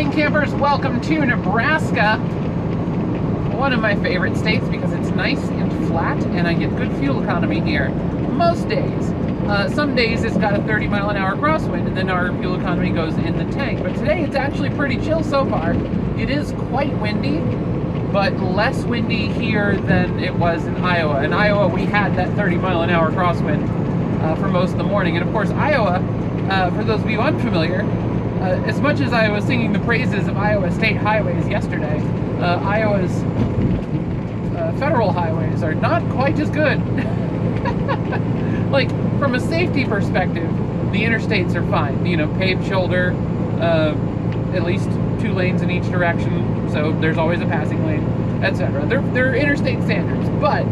morning, campers. Welcome to Nebraska, one of my favorite states because it's nice and flat and I get good fuel economy here most days. Some days it's got a 30-mile-an-hour crosswind and then our fuel economy goes in the tank, but today it's actually pretty chill so far. It is quite windy, but less windy here than it was in Iowa. In Iowa we had that 30-mile-an-hour crosswind for most of the morning, and of course Iowa, for those of you unfamiliar, as much as I was singing the praises of Iowa state highways yesterday, Iowa's federal highways are not quite as good. Like, from a safety perspective, the interstates are fine. You know, paved shoulder, at least 2 lanes in each direction, so there's always a passing lane, etc. They're interstate standards, but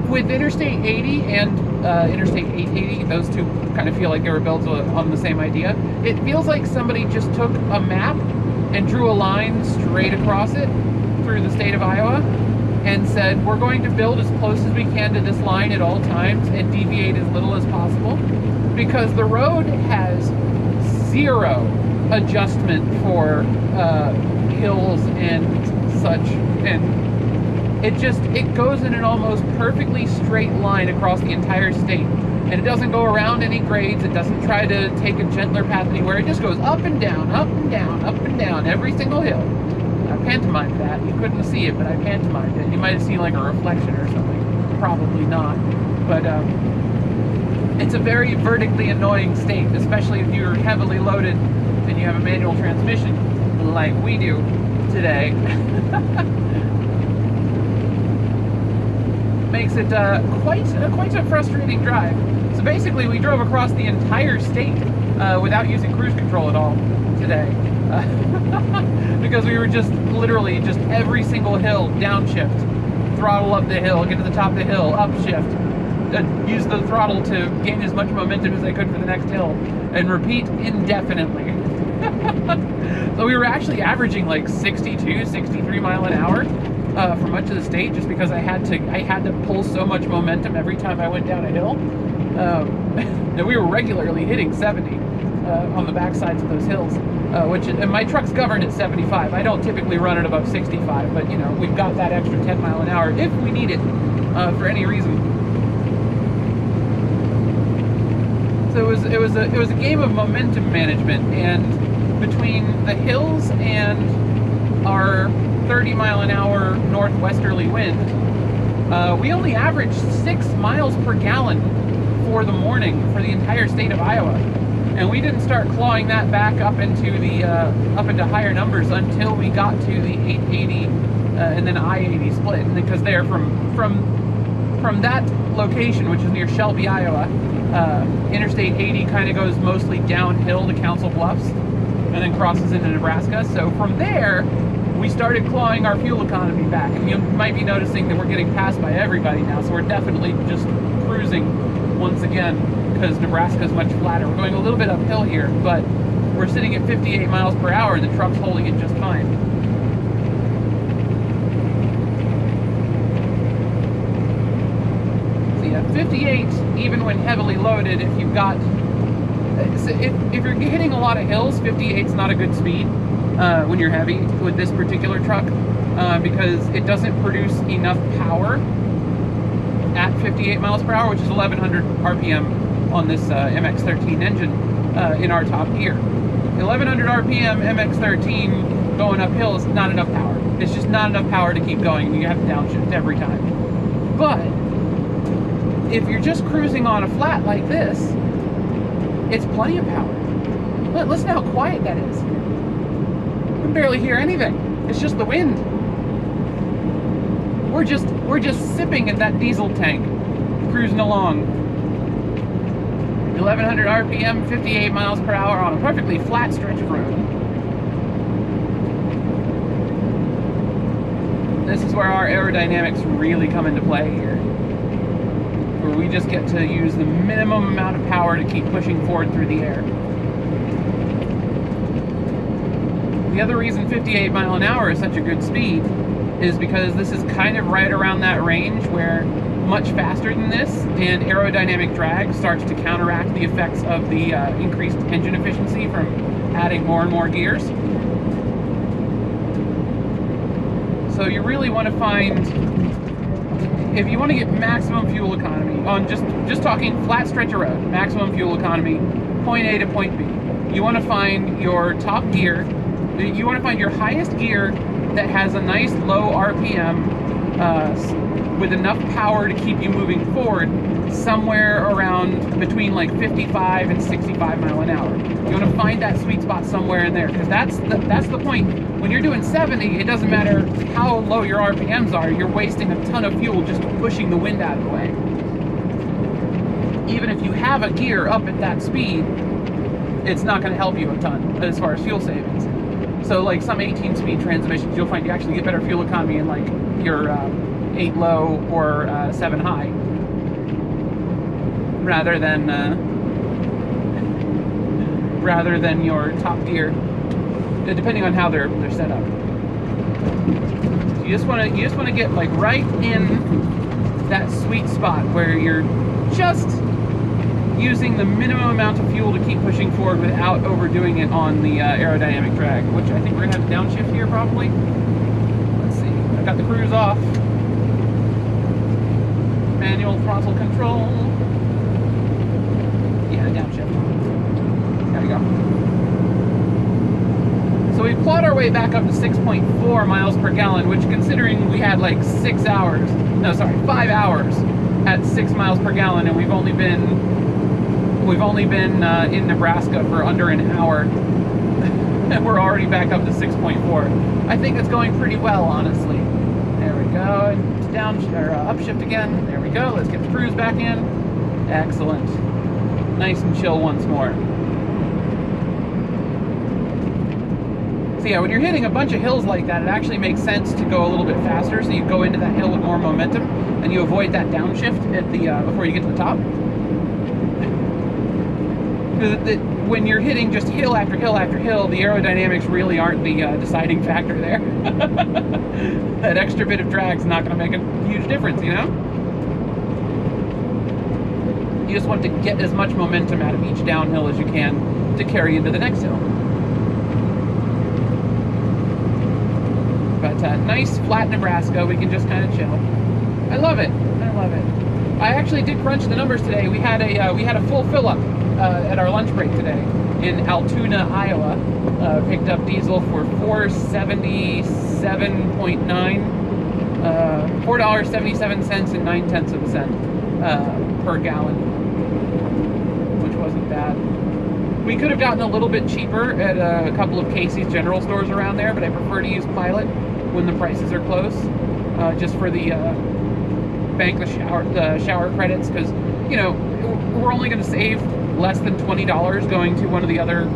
with Interstate 80 and Interstate 880, those two kind of feel like they were built on the same idea. It feels like somebody just took a map and drew a line straight across it through the state of Iowa and said, we're going to build as close as we can to this line at all times and deviate as little as possible, because the road has zero adjustment for hills and such, and it goes in an almost perfectly straight line across the entire state, and it doesn't go around any grades. It doesn't try to take a gentler path anywhere. It just goes up and down, up and down, up and down every single hill. I pantomimed that. You couldn't see it, but I pantomimed it. You might have seen like a reflection or something. Probably not, but it's a very vertically annoying state, especially if you're heavily loaded and you have a manual transmission like we do today. Makes it quite a frustrating drive. So basically we drove across the entire state without using cruise control at all today. Because we were just literally just every single hill downshift, throttle up the hill, get to the top of the hill, upshift, use the throttle to gain as much momentum as I could for the next hill, and repeat indefinitely. So we were actually averaging like 62, 63 mile an hour for much of the state, just because I had to pull so much momentum every time I went down a hill. And we were regularly hitting 70 on the back sides of those hills, and my truck's governed at 75. I don't typically run it above 65, but you know, we've got that extra 10 mile an hour if we need it for any reason. So it was a game of momentum management, and between the hills and our 30 mile an hour northwesterly wind, we only averaged 6 miles per gallon for the morning for the entire state of Iowa, and we didn't start clawing that back up into higher numbers until we got to the 880 and then I-80 split. And because there, from that location, which is near Shelby, Iowa, Interstate 80 kind of goes mostly downhill to Council Bluffs and then crosses into Nebraska. So from there, we started clawing our fuel economy back, and you might be noticing that we're getting passed by everybody now, so we're definitely just cruising once again, because Nebraska is much flatter. We're going a little bit uphill here, but we're sitting at 58 miles per hour, and the truck's holding it just fine. So yeah, 58, even when heavily loaded, if you've got, if you're hitting a lot of hills, 58 is not a good speed when you're heavy with this particular truck, because it doesn't produce enough power at 58 miles per hour, which is 1100 RPM on this MX-13 engine in our top gear. 1100 RPM MX-13 going uphill is not enough power. It's just not enough power to keep going. You have to downshift every time. But if you're just cruising on a flat like this, it's plenty of power. Listen how quiet that is. You can barely hear anything. It's just the wind. We're just sipping at that diesel tank, cruising along. 1100 RPM, 58 miles per hour on a perfectly flat stretch of road. This is where our aerodynamics really come into play here, where we just get to use the minimum amount of power to keep pushing forward through the air. The other reason 58 mile an hour is such a good speed is because this is kind of right around that range where much faster than this and aerodynamic drag starts to counteract the effects of the increased engine efficiency from adding more and more gears. So you really want to find, if you want to get maximum fuel economy on just talking flat stretch of road, maximum fuel economy, point A to point B, you want to find your top gear. You want to find your highest gear that has a nice low RPM with enough power to keep you moving forward, somewhere around between like 55 and 65 mile an hour. You want to find that sweet spot somewhere in there, because that's the point. When you're doing 70, it doesn't matter how low your RPMs are, you're wasting a ton of fuel just pushing the wind out of the way. Even if you have a gear up at that speed, it's not going to help you a ton as far as fuel savings. So like some 18-speed transmissions, you'll find you actually get better fuel economy in like your 8 low or 7 high, rather than your top gear, depending on how they're set up. So you just want to get like right in that sweet spot where you're just using the minimum amount of fuel to keep pushing forward without overdoing it on the aerodynamic drag, which I think we're gonna have to downshift here probably. Let's see, I got the cruise off. Manual throttle control. Yeah, downshift. There we go. So we plot our way back up to 6.4 miles per gallon, which, considering we had like 5 hours at 6 miles per gallon, and we've only been in Nebraska for under an hour, and we're already back up to 6.4. I think it's going pretty well, honestly. There we go. Upshift again. There we go. Let's get the cruise back in. Excellent. Nice and chill once more. So yeah, when you're hitting a bunch of hills like that, it actually makes sense to go a little bit faster, so you go into that hill with more momentum, and you avoid that downshift at the before you get to the top. When you're hitting just hill after hill after hill, the aerodynamics really aren't the deciding factor there. That extra bit of drag's not going to make a huge difference, you know? You just want to get as much momentum out of each downhill as you can to carry into the next hill. But nice flat Nebraska, we can just kind of chill. I love it. I love it. I actually did crunch the numbers today. We had a full fill up at our lunch break today in Altoona, Iowa. Picked up diesel for $4.77 and 9/10 of a cent per gallon, which wasn't bad. We could have gotten a little bit cheaper at a couple of Casey's general stores around there, but I prefer to use Pilot when the prices are close, just for the shower credits, because we're only going to save less than $20 going to one of the other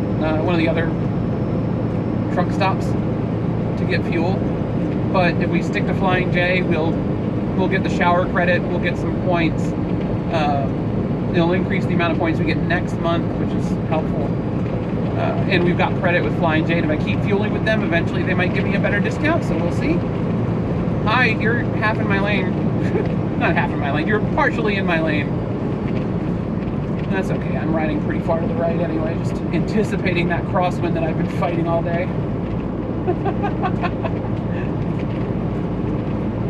truck stops to get fuel. But if we stick to Flying J, we'll get the shower credit, we'll get some points. It'll increase the amount of points we get next month, which is helpful. And we've got credit with Flying J, and if I keep fueling with them, eventually they might give me a better discount, so we'll see. Hi, you're half in my lane. Not half in my lane, you're partially in my lane. That's okay, I'm riding pretty far to the right anyway, just anticipating that crosswind that I've been fighting all day.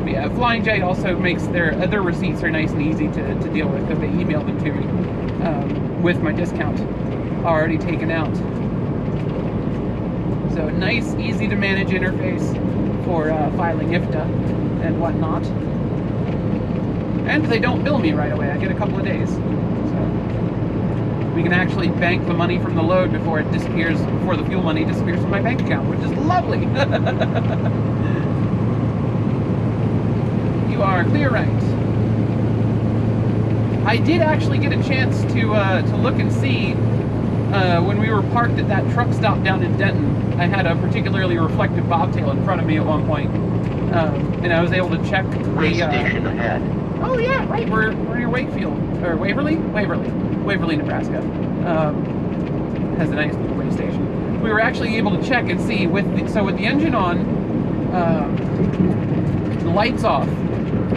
But yeah, Flying J also makes their receipts are nice and easy to deal with, because they email them to me with my discount already taken out. So nice, easy to manage interface for filing IFTA and whatnot. And they don't bill me right away, I get a couple of days. So we can actually bank the money from the load before it disappears, before the fuel money disappears from my bank account, which is lovely. You are clear right. I did actually get a chance to look and see when we were parked at that truck stop down in Denton. I had a particularly reflective bobtail in front of me at one point, and I was able to check the station ahead. Oh yeah, right. We're near Wakefield or Waverly, Nebraska. Has a nice little way station. We were actually able to check and see with the engine on, the lights off,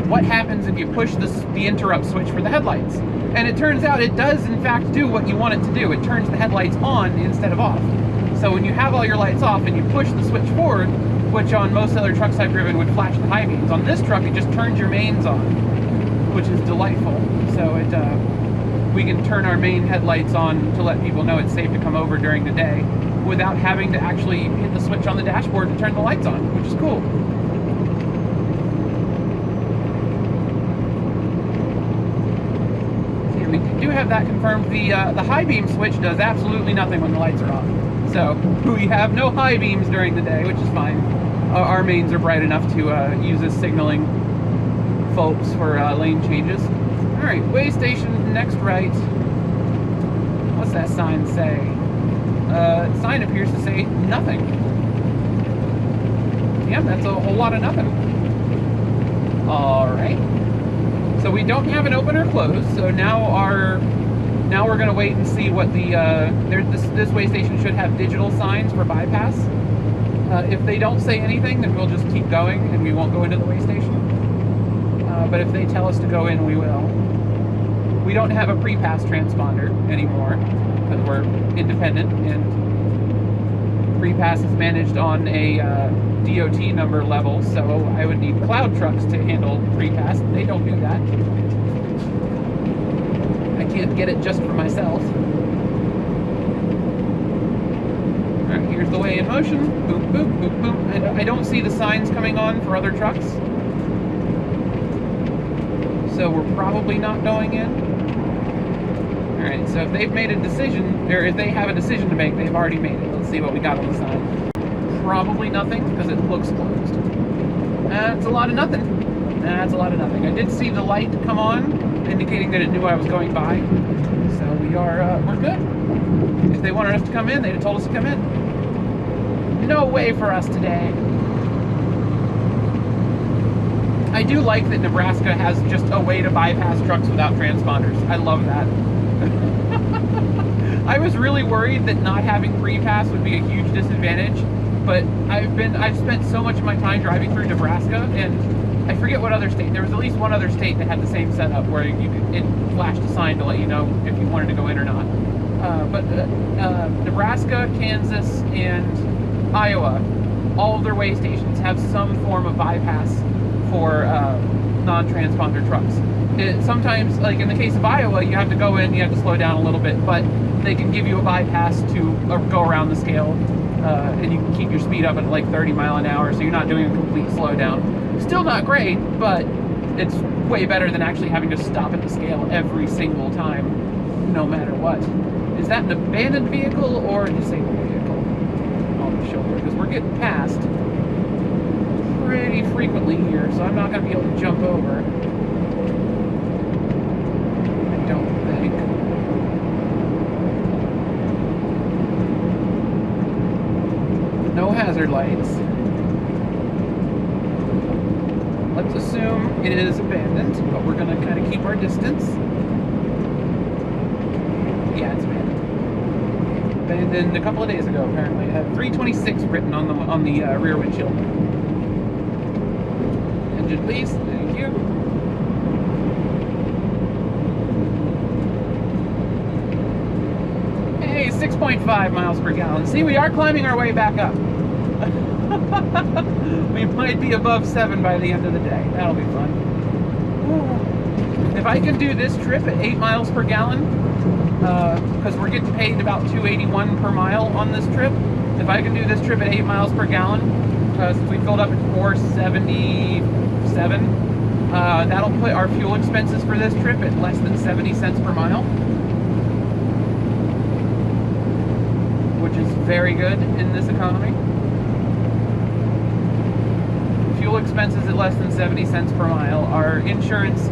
what happens if you push the interrupt switch for the headlights. And it turns out it does in fact do what you want it to do. It turns the headlights on instead of off. So when you have all your lights off and you push the switch forward, which on most other trucks I've driven would flash the high beams. On this truck, it just turns your mains on, which is delightful. So we can turn our main headlights on to let people know it's safe to come over during the day without having to actually hit the switch on the dashboard to turn the lights on, which is cool. See, we do have that confirmed. The high beam switch does absolutely nothing when the lights are off. So we have no high beams during the day, which is fine. Our mains are bright enough to use as signaling folks for lane changes. All right, way station, next right. What's that sign say? Sign appears to say nothing. Yeah, that's a whole lot of nothing. All right. So we don't have an open or close. So now we're going to wait and see what the this way station should have digital signs for bypass. If they don't say anything, then we'll just keep going and we won't go into the way station. But if they tell us to go in, we will. We don't have a pre-pass transponder anymore because we're independent, and pre-pass is managed on a DOT number level, so I would need cloud trucks to handle pre-pass. They don't do that. I can't get it just for myself. All right, here's the way in motion. Boom, boom, boom, boom. And I don't see the signs coming on for other trucks, so we're probably not going in. Alright, so if they've made a decision, or if they have a decision to make, they've already made it. Let's see what we got on the sign. Probably nothing, because it looks closed. That's a lot of nothing. That's a lot of nothing. I did see the light come on, indicating that it knew I was going by. So we're good. If they wanted us to come in, they'd have told us to come in. No way for us today. I do like that Nebraska has just a way to bypass trucks without transponders. I love that. I was really worried that not having pre-pass would be a huge disadvantage, but I've spent so much of my time driving through Nebraska, and I forget what other state. There was at least one other state that had the same setup where it flashed a sign to let you know if you wanted to go in or not. But Nebraska, Kansas, and Iowa, all of their way stations have some form of bypass for non-transponder trucks. Sometimes, like in the case of Iowa, you have to go in, you have to slow down a little bit, but they can give you a bypass to go around the scale, and you can keep your speed up at like 30 miles an hour, so you're not doing a complete slowdown. Still not great, but it's way better than actually having to stop at the scale every single time, no matter what. Is that an abandoned vehicle or a disabled vehicle on the shoulder? Because we're getting past pretty frequently here, so I'm not going to be able to jump over. I don't think. No hazard lights. Let's assume it is abandoned, but we're going to kind of keep our distance. Yeah, it's abandoned. Abandoned a couple of days ago, apparently. It had 326 written on the rear windshield. Engine, please. Thank you. Hey, 6.5 miles per gallon. See, we are climbing our way back up. We might be above 7 by the end of the day. That'll be fun. If I can do this trip at 8 miles per gallon, because we're getting paid about $2.81 per mile on this trip, if I can do this trip at 8 miles per gallon, since we filled up at 4.77, that'll put our fuel expenses for this trip at less than 70 cents per mile, which is very good in this economy. Fuel expenses at less than 70 cents per mile. Our insurance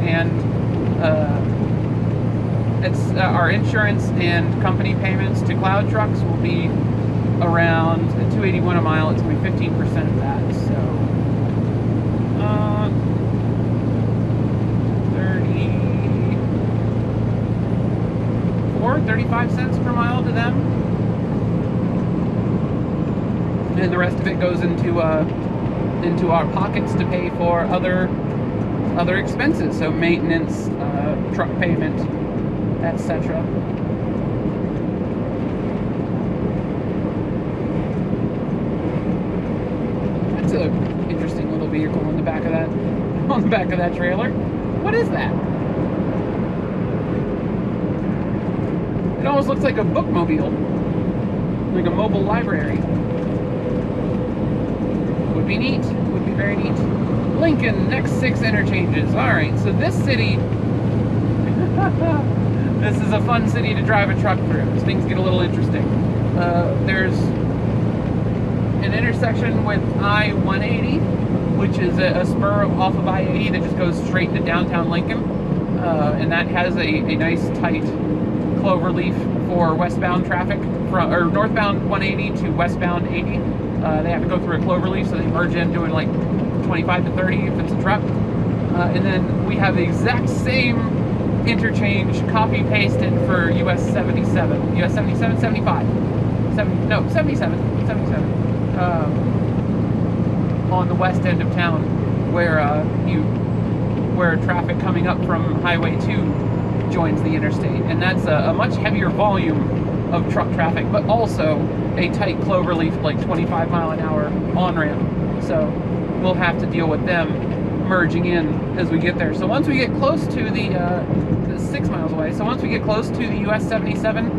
and company payments to cloud trucks will be around $2.81 a mile. It's going to be 15% of that. So 35 cents per mile to them, and the rest of it goes into our pockets to pay for other expenses, so maintenance, truck payment, etc. back of that trailer. What is that? It almost looks like a bookmobile, like a mobile library. Would be neat. Would be very neat. Lincoln, next 6 interchanges. All right, so this city, this is a fun city to drive a truck through. Things get a little interesting. There's an intersection with I-180, which is a spur off of I-80 that just goes straight into downtown Lincoln, and that has a nice tight clover leaf for westbound traffic, or northbound 180 to westbound 80. They have to go through a clover leaf, so they merge in doing like 25 to 30 if it's a truck. And then we have the exact same interchange copy pasted for US 77, US 77, 75, 77 on the west end of town, where traffic coming up from Highway 2 joins the interstate, and that's a much heavier volume of truck traffic, but also a tight cloverleaf, like 25 mile an hour on-ramp. So we'll have to deal with them merging in as we get there. So once we get close to the 6 miles away, so once we get close to the US 77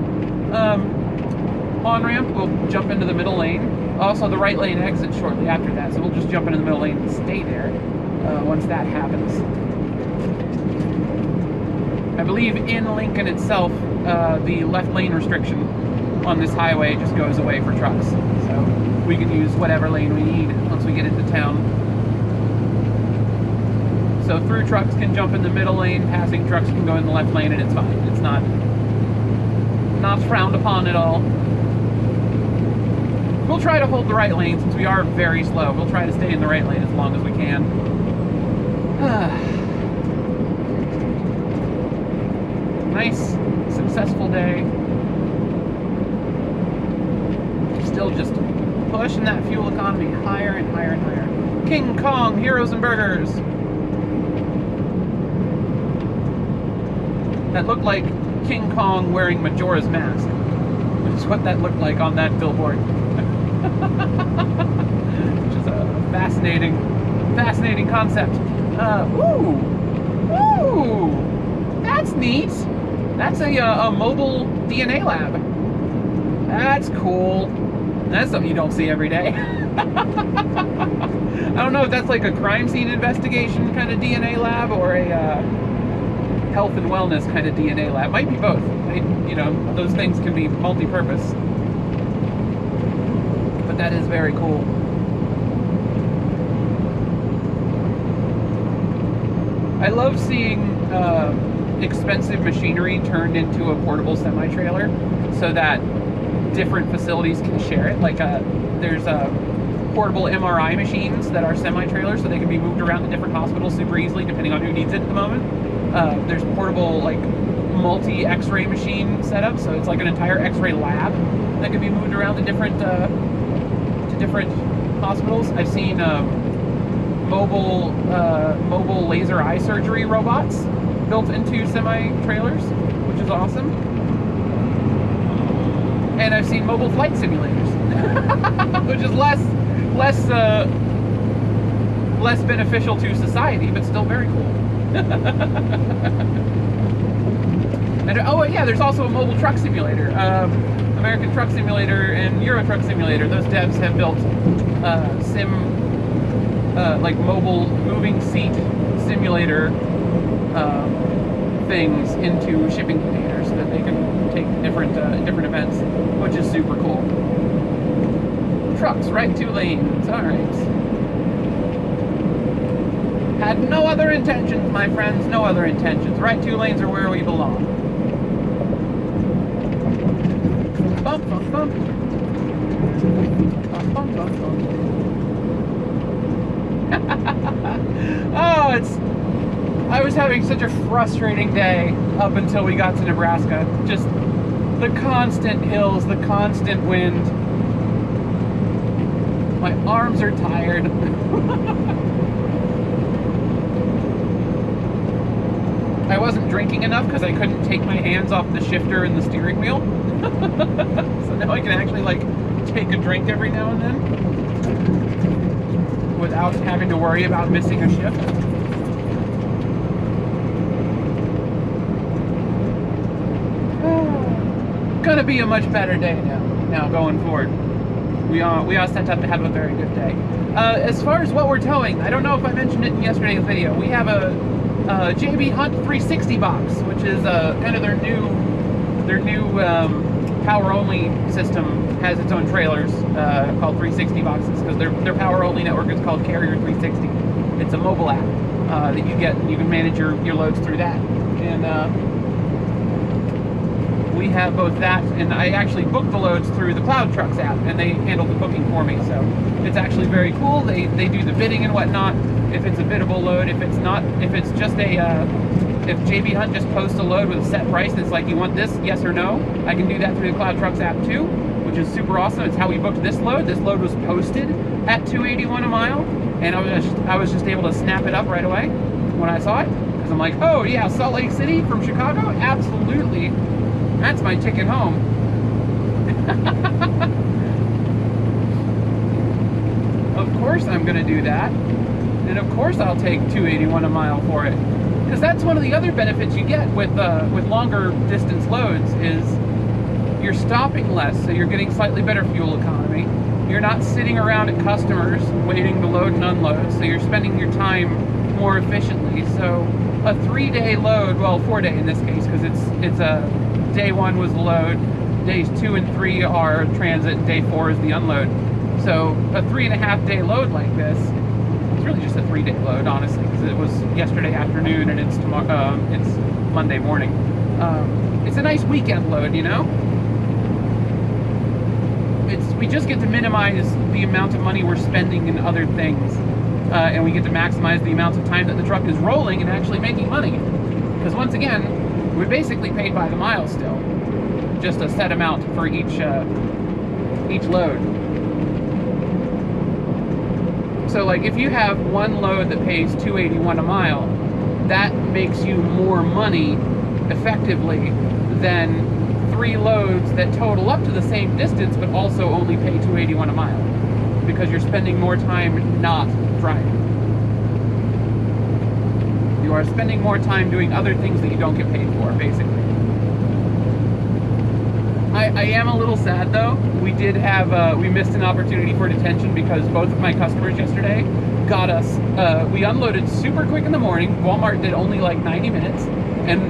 on-ramp, we'll jump into the middle lane. Also, the right lane exits shortly after that, so we'll just jump into the middle lane and stay there once that happens. I believe in Lincoln itself, the left lane restriction on this highway just goes away for trucks. So we can use whatever lane we need once we get into town. So through trucks can jump in the middle lane, passing trucks can go in the left lane, and it's fine. It's not frowned upon at all. We'll try to hold the right lane since we are very slow. We'll try to stay in the right lane as long as we can. Nice, successful day. Still just pushing that fuel economy higher and higher and higher. King Kong, Heroes and Burgers. That looked like King Kong wearing Majora's Mask, which is what that looked like on that billboard. Which is a fascinating concept. Ooh, that's neat. That's a mobile DNA lab. That's cool. That's something you don't see every day. I don't know if that's like a crime scene investigation kind of DNA lab or a health and wellness kind of DNA lab. Might be both. You know, those things can be multi-purpose. But that is very cool. I love seeing expensive machinery turned into a portable semi-trailer so that different facilities can share it. Like there's portable MRI machines that are semi-trailers, so they can be moved around to different hospitals super easily depending on who needs it at the moment. There's portable like multi X-ray machine setups, so it's like an entire X-ray lab that can be moved around to different hospitals. I've seen mobile laser eye surgery robots built into semi-trailers, which is awesome. And I've seen mobile flight simulators, which is less beneficial to society, but still very cool. And oh yeah, there's also a mobile truck simulator, American Truck Simulator and Euro Truck Simulator. Those devs have built like mobile moving seat simulator things into shipping containers so that they can take different events, which is super cool. Trucks, right 2 lanes. All right. Had no other intentions, my friends. No other intentions. Right 2 lanes are where we belong. Bump, bump, bump. Bump, bump, bump, bump. Oh, I was having such a frustrating day up until we got to Nebraska. Just the constant hills, the constant wind. My arms are tired. I wasn't drinking enough because I couldn't take my hands off the shifter and the steering wheel. So now I can actually like take a drink every now and then without having to worry about missing a shift. gonna be a much better day now going forward. We are set up to have a very good day. As far as what we're towing, I don't know if I mentioned it in yesterday's video. We have a JB Hunt 360 box, which is kind of their new power-only system. Has its own trailers called 360 boxes, because their power-only network is called Carrier 360. It's a mobile app that you get, and you can manage your loads through that. And we have both that, and I actually booked the loads through the Cloud Trucks app, and they handle the booking for me. So it's actually very cool. They do the bidding and whatnot. If it's a biddable load, if it's not, if it's just if JB Hunt just posts a load with a set price, it's like, you want this, yes or no, I can do that through the Cloud Trucks app too, which is super awesome. It's how we booked this load. This load was posted at $2.81 a mile, and I was just able to snap it up right away when I saw it, because I'm like, oh yeah, Salt Lake City from Chicago, absolutely, that's my ticket home. Of course I'm gonna do that, and of course I'll take $2.81 a mile for it. Because that's one of the other benefits you get with longer distance loads, is you're stopping less, so you're getting slightly better fuel economy. You're not sitting around at customers waiting to load and unload, so you're spending your time more efficiently. So a 3-day load, well, 4-day in this case, because it's a day 1 was the load, days 2 and 3 are transit, and day 4 is the unload. So a 3.5-day load like this, it's really just a 3-day load, honestly, because it was yesterday afternoon and it's tomorrow. It's Monday morning. It's a nice weekend load, you know. We just get to minimize the amount of money we're spending in other things, and we get to maximize the amount of time that the truck is rolling and actually making money. Because once again, we basically paid by the mile still, just a set amount for each load. So like, if you have one load that pays $2.81 a mile, that makes you more money effectively than 3 loads that total up to the same distance but also only pay $2.81 a mile, because you're spending more time not driving. You are spending more time doing other things that you don't get paid for, basically. I am a little sad though. We did have, we missed an opportunity for detention because both of my customers yesterday got us, we unloaded super quick in the morning. Walmart did only like 90 minutes. And,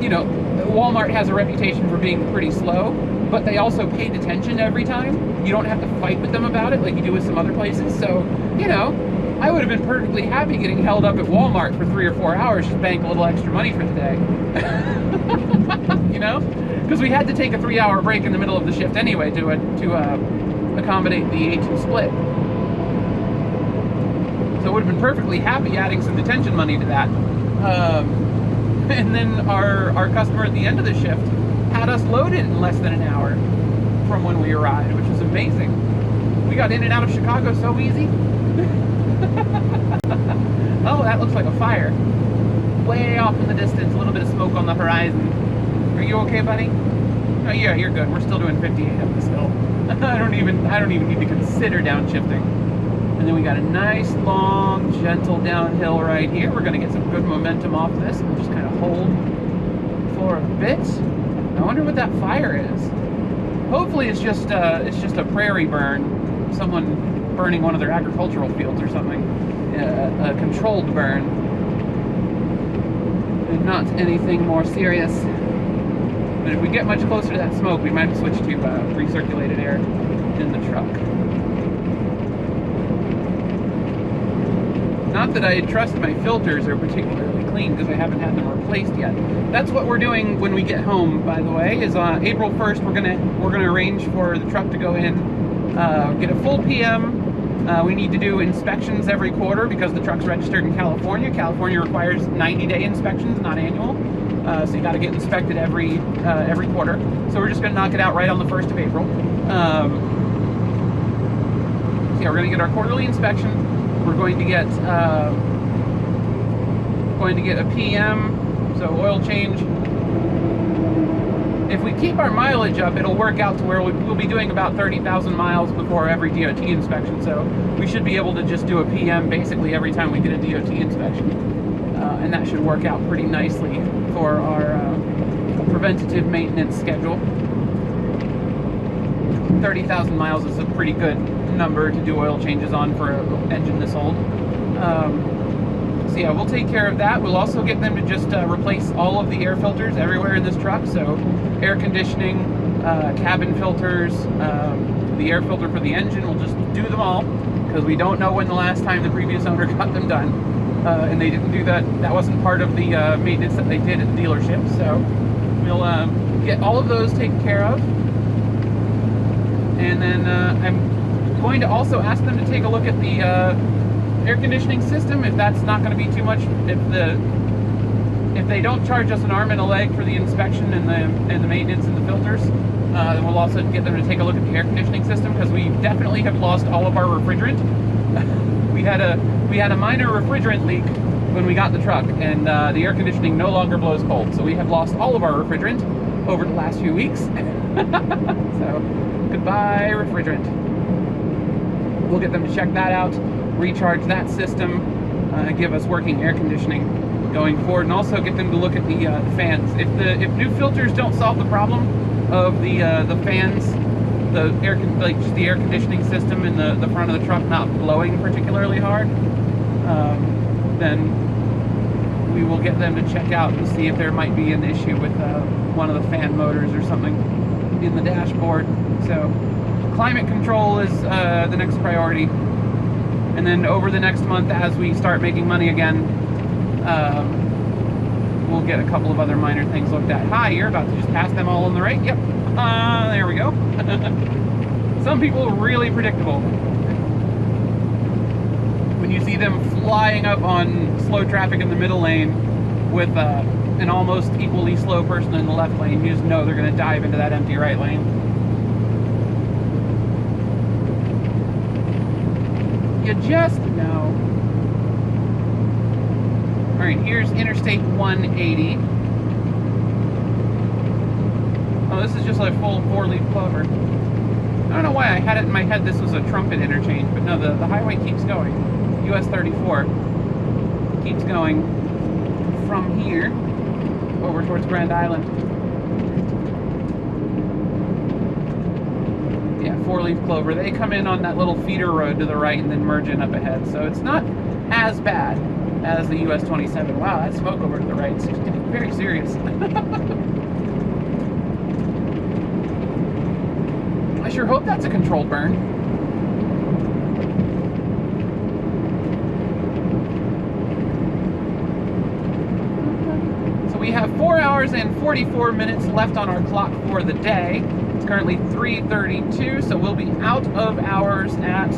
you know, Walmart has a reputation for being pretty slow, but they also pay detention every time. You don't have to fight with them about it like you do with some other places. So, you know, I would have been perfectly happy getting held up at Walmart for 3 or 4 hours, just bank a little extra money for the day. You know? Because we had to take a 3-hour break in the middle of the shift anyway to accommodate the 18 split. So I would have been perfectly happy adding some detention money to that. And then our customer at the end of the shift had us loaded in less than an hour from when we arrived, which was amazing. We got in and out of Chicago so easy. Oh, that looks like a fire. Way off in the distance, a little bit of smoke on the horizon. Are you okay, buddy? Oh yeah, you're good. We're still doing 58 up this hill. I don't even need to consider downshifting. And then we got a nice, long, gentle downhill right here. We're gonna get some good momentum off this and just kind of hold for a bit. I wonder what that fire is. Hopefully it's just a prairie burn. Someone burning one of their agricultural fields or something. A controlled burn. And not anything more serious. But if we get much closer to that smoke, we might switch to recirculated air in the truck. Not that I trust my filters are particularly clean, because I haven't had them replaced yet. That's what we're doing when we get home, by the way, is on April 1st we're gonna arrange for the truck to go in, get a full PM. We need to do inspections every quarter because the truck's registered in California. California requires 90-day inspections, not annual. So you got to get inspected every quarter. So we're just going to knock it out right on the 1st of April. So yeah, we're going to get our quarterly inspection. We're going to get a PM, so oil change. If we keep our mileage up, it'll work out to where we'll be doing about 30,000 miles before every DOT inspection. So we should be able to just do a PM basically every time we get a DOT inspection. And that should work out pretty nicely for our preventative maintenance schedule. 30,000 miles is a pretty good number to do oil changes on for an engine this old. So yeah, we'll take care of that. We'll also get them to just replace all of the air filters everywhere in this truck. So air conditioning, cabin filters, the air filter for the engine, we'll just do them all, because we don't know when the last time the previous owner got them done. And they didn't do that. That wasn't part of the maintenance that they did at the dealership. So we'll get all of those taken care of. And then I'm going to also ask them to take a look at the air conditioning system, if that's not going to be too much. If they don't charge us an arm and a leg for the inspection and the maintenance and the filters, then we'll also get them to take a look at the air conditioning system, because we definitely have lost all of our refrigerant. we had a minor refrigerant leak when we got the truck, and the air conditioning no longer blows cold. So we have lost all of our refrigerant over the last few weeks. So goodbye refrigerant. We'll get them to check that out, recharge that system, give us working air conditioning going forward, and also get them to look at the fans. If new filters don't solve the problem of the fans, just the air conditioning system in the front of the truck not blowing particularly hard, then we will get them to check out and see if there might be an issue with one of the fan motors or something in the dashboard. So climate control is the next priority, and then over the next month, as we start making money again, we'll get a couple of other minor things looked at. Hi, you're about to just pass them all on the right. Yep. There we go. Some people are really predictable. When you see them flying up on slow traffic in the middle lane with an almost equally slow person in the left lane, you just know they're going to dive into that empty right lane. You just know. Alright, here's Interstate 180. Oh, this is just like full 4-leaf clover. I don't know why I had it in my head this was a trumpet interchange, but no, the highway keeps going. US 34 keeps going from here over towards Grand Island. Yeah, 4-leaf clover. They come in on that little feeder road to the right and then merge in up ahead, so it's not as bad as the US 27. Wow, that smoke over to the right is getting very serious. I sure hope that's a controlled burn. So we have 4 hours and 44 minutes left on our clock for the day. It's currently 3:32, so we'll be out of hours at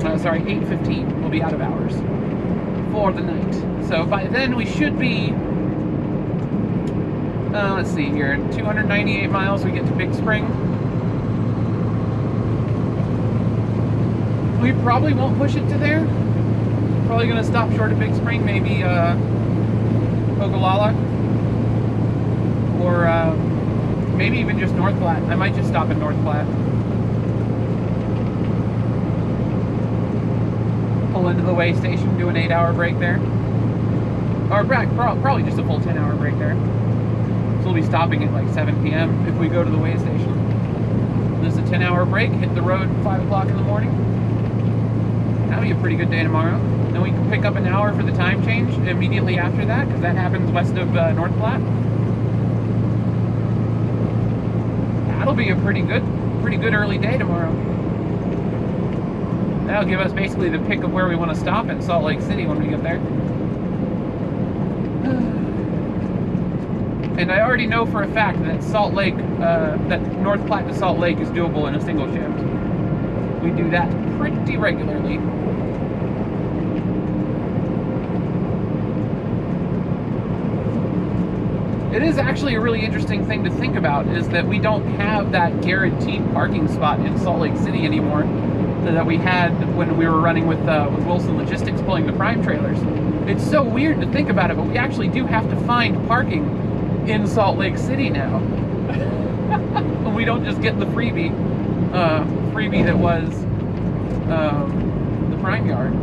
8:15. We'll be out of hours for the night. So by then we should be, let's see here, 298 miles we get to Big Spring. We probably won't push it to there. Probably going to stop short of Big Spring, maybe Ogallala, or maybe even just North Platte. I might just stop at North Platte. Pull into the way station, do an 8-hour break there. Or probably just a full 10-hour break there. So we'll be stopping at like 7 p.m. if we go to the way station. There's a 10-hour break, hit the road at 5 o'clock in the morning. That'll be a pretty good day tomorrow. Then we can pick up an hour for the time change immediately after that, because that happens west of North Platte. That'll be a pretty good early day tomorrow. That'll give us basically the pick of where we want to stop in Salt Lake City when we get there. And I already know for a fact that Salt Lake, that North Platte to Salt Lake is doable in a single shift. We do that pretty regularly. It is actually a really interesting thing to think about, is that we don't have that guaranteed parking spot in Salt Lake City anymore that we had when we were running with Wilson Logistics pulling the prime trailers. It's so weird to think about it, but we actually do have to find parking in Salt Lake City now. We don't just get the freebie that was the prime yard.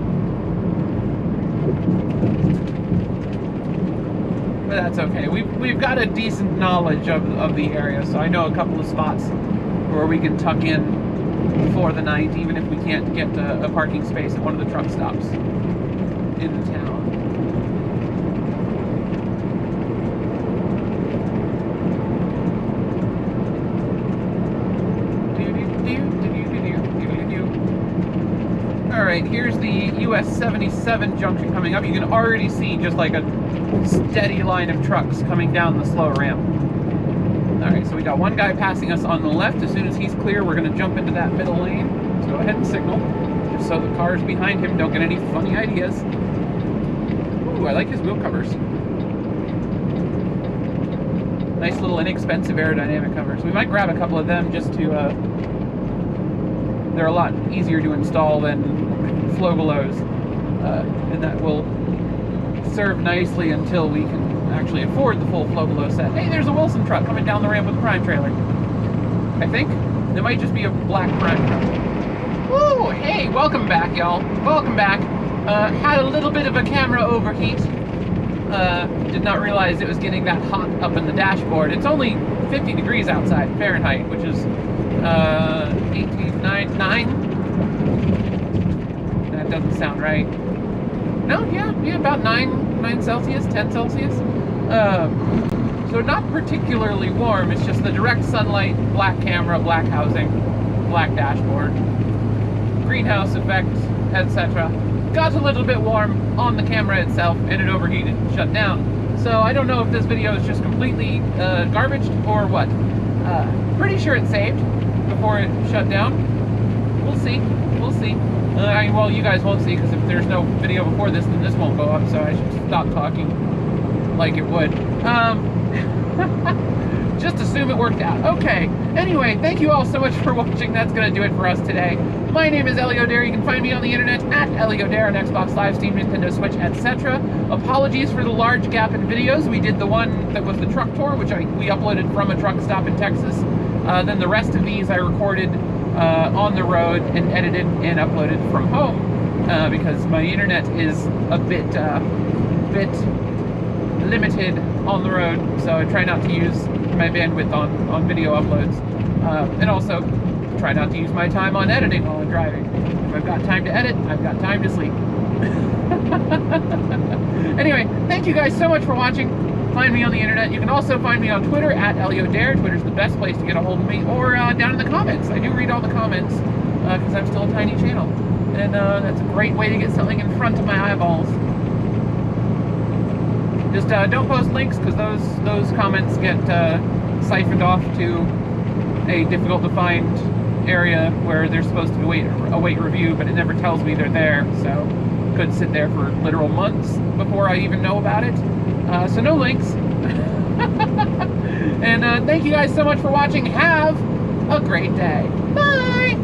But that's okay. We've got a decent knowledge of the area, so I know a couple of spots where we can tuck in for the night, even if we can't get a parking space at one of the truck stops in town. Alright, here's the US 77 junction coming up. You can already see just like a steady line of trucks coming down the slow ramp. Alright, so we got one guy passing us on the left. As soon as he's clear, we're going to jump into that middle lane. So go ahead and signal, just so the cars behind him don't get any funny ideas. Ooh, I like his wheel covers. Nice little inexpensive aerodynamic covers. We might grab a couple of them just to... they're a lot easier to install than flow belows, and that will serve nicely until we can actually afford the full flow below set. Hey, there's a Wilson truck coming down the ramp with a prime trailer. I think there might just be a black prime truck. Woo! Hey, welcome back, y'all. Welcome back. Had a little bit of a camera overheat. Did not realize it was getting that hot up in the dashboard. It's only 50 degrees outside Fahrenheit, which is 9. That doesn't sound right. No, yeah, about 9 Celsius, 10 Celsius. So not particularly warm. It's just the direct sunlight, black camera, black housing, black dashboard, greenhouse effect, etc. Got a little bit warm on the camera itself, and it overheated and shut down. So I don't know if this video is just completely garbage or what. Pretty sure it saved before it shut down. We'll see. We'll see. Well, you guys won't see, because if there's no video before this, then this won't go up, so I should stop talking like it would. Just assume it worked out. Okay. Anyway, thank you all so much for watching. That's going to do it for us today. My name is Elio Dare. You can find me on the internet at Elio Dare on Xbox Live, Steam, Nintendo Switch, etc. Apologies for the large gap in videos. We did the one that was the truck tour, which we uploaded from a truck stop in Texas. Then the rest of these I recorded on the road and edited and uploaded from home because my internet is a bit limited on the road, so I try not to use my bandwidth on video uploads, and also try not to use my time on editing while I'm driving. If I've got time to edit, I've got time to sleep. Anyway, thank you guys so much for watching. Find me on the internet. You can also find me on Twitter at Elio Dare. Twitter's the best place to get a hold of me, or down in the comments. I do read all the comments because I'm still a tiny channel, and that's a great way to get something in front of my eyeballs. Just don't post links, because those comments get siphoned off to a difficult to find area where they're supposed to await review, but it never tells me they're there, so could sit there for literal months before I even know about it. So no links. And thank you guys so much for watching. Have a great day. Bye!